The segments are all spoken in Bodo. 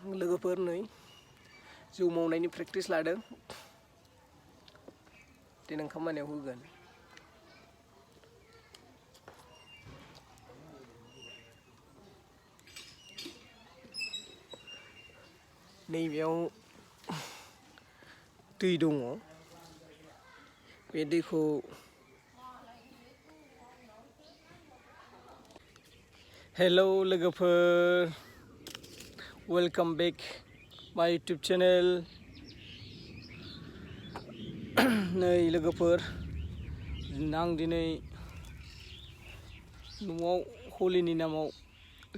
लोगोफोर नै जौ मावनायनि प्रेक्टिस लादों देनां खामानियाव होगोन। नैबेयाव दै दङ बे दैखौ हेलौ लोगोफोर वेलकाम बेक माय इउटुब चेनेल। नै लोगोफोर आं दिनै न'आव हलिनि नामाव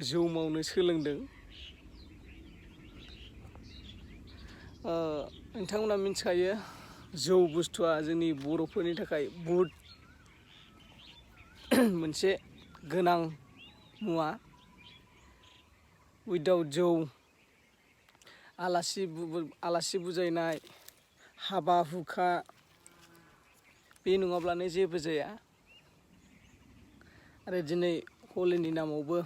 जौ मावनो सोलोंदों। नोंथांमोना मिथिखायो जौ बुस्थुआ जोंनि बर'फोरनि थाखाय बहुद मोनसे गोनां मुवा। उइदाउट जौ आलासि बुजायनाय हाबा हुखा बे नङाब्लानो जेबो जाया। आरो दिनै हलिनि नामावबो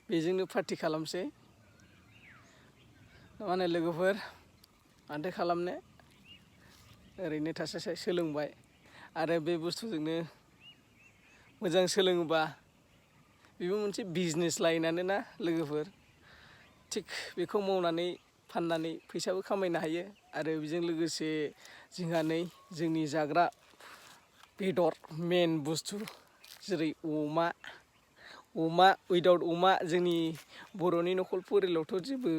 बेजोंनो पार्टि खालामसै। मा होनो लोगोफोर माथो खालामनो ओरैनो थास्लायस्लाय सोलोंबाय आरो बे बुस्थुजोंनो मोजां सोलोङोबा बेबो मोनसे बिजनेस लाइनानो ना लोगोफोर। थिग बेखौ मावनानै फाननानै फैसाबो खामायनो हायो आरो बेजों लोगोसे जोंहा नै जोंनि जाग्रा बेदर मेन बुस्थु जेरै अमा उइदाउट अमा जोंनि बर'नि न'खर परियालावथ' जेबो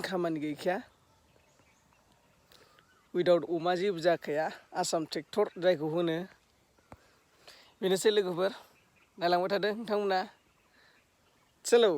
खामानि गैखाया। उइदाउट अमा जेबो जाखाया आसाम ट्रेक्टर जायखौ होनो। बेनोसै लोगोफोर नायलांबाय थादो नोंथांमोना सोलौ।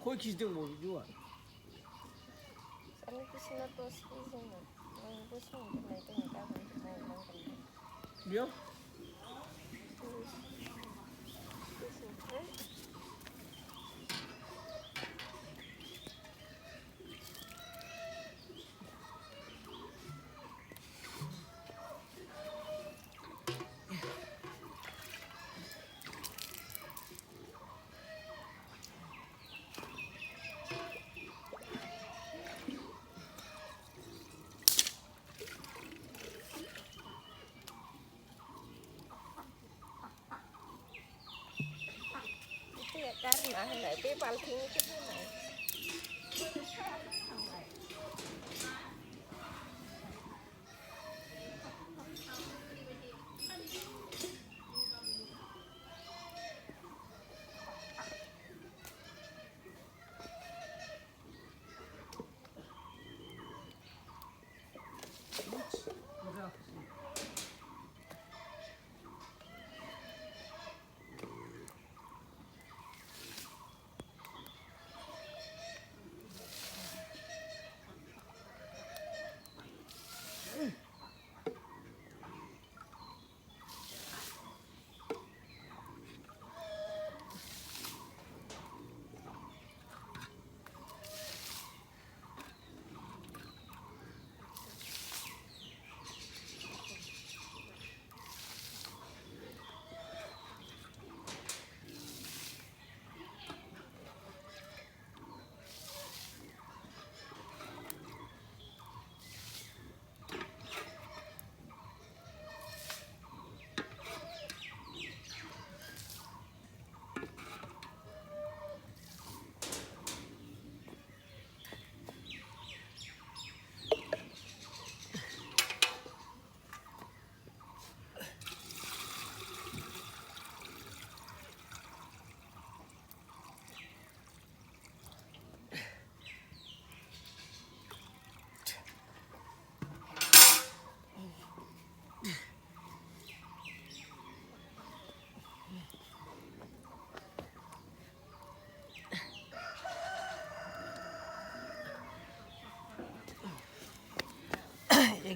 खय केजि दंबावो जौआ? जानो बिसिना 10 केजिमोन नोंबो संदेरनाय दङ गाबोन मावनांगोन दे। बेयाव बेसेबांथाय दैया गारना होनाय बे बाल्थिंनिखौ होनाय।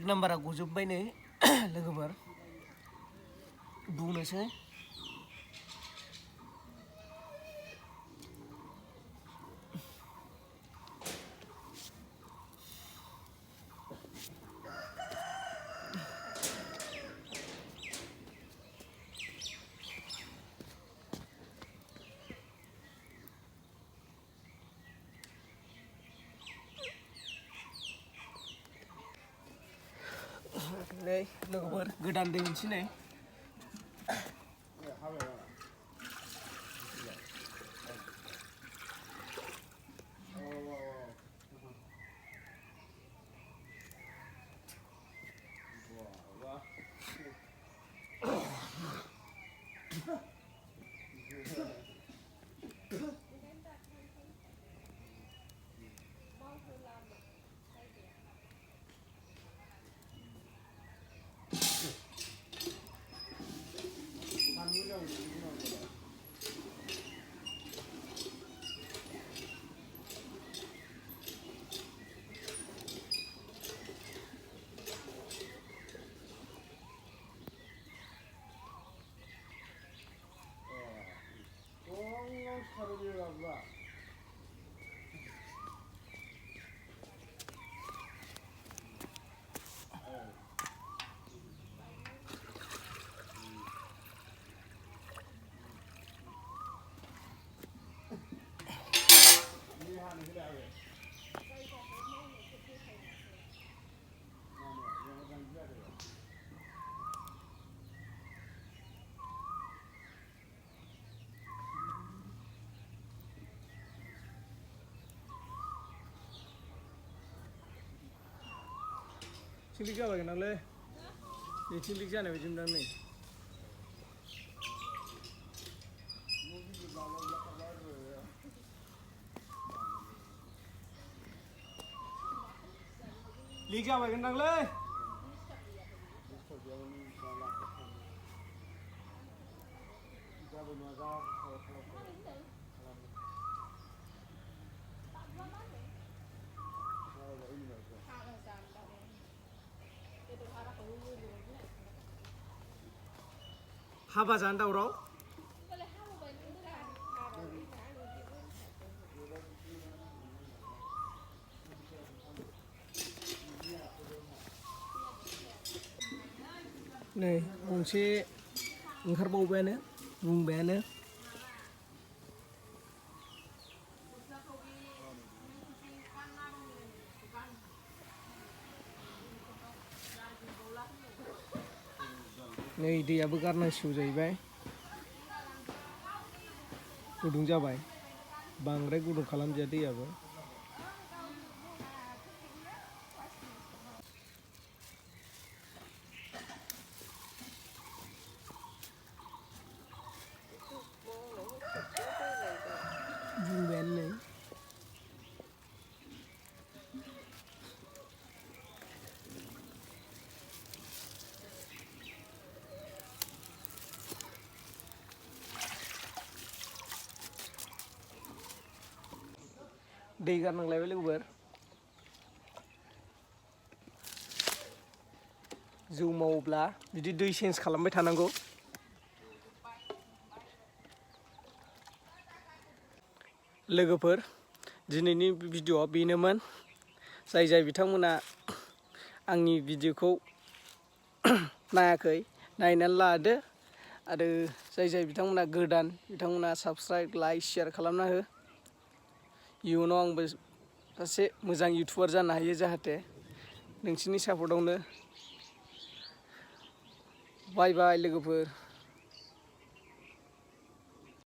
नाम्बारा गजोब्बाय नै लोगोफोर बुंनोसै नै लोगोफोर गोदान दै मोनसै नै थिलिक जाबाय गोनांलै नै थिलिक जानाय बायदि मोनदां नै लिक जाबाय गोनांलै हाबा जानो दावराव नै गंसे ओंखारबावबायानो बुंबायानो नै दैयाबो गारनांसिगौ जाहैबाय गुदुं जाबाय बांद्राय गुदुं खालामजाया दैयाबो बुंबायानो नै दै गारनांलायबाय लोगोफोर जौ मावोब्ला बिदि दै चेन्ज खालामबाय थानांगौ लोगोफोर दिनैनि भिडिअआ बेनोमोन जाय बिथांमोना आंनि भिडिअखौ नायाखै नायनानै लादो आरो जाय बिथांमोना गोदान बिथांमोना साबस्क्राइब लाइक शेयार खालामना हो इयुनाव आंबो सासे मोजां इउटुबार जानो हायो जाहाथे नोंसिनि सापर्टआवनो बाय बाय लोगोफोर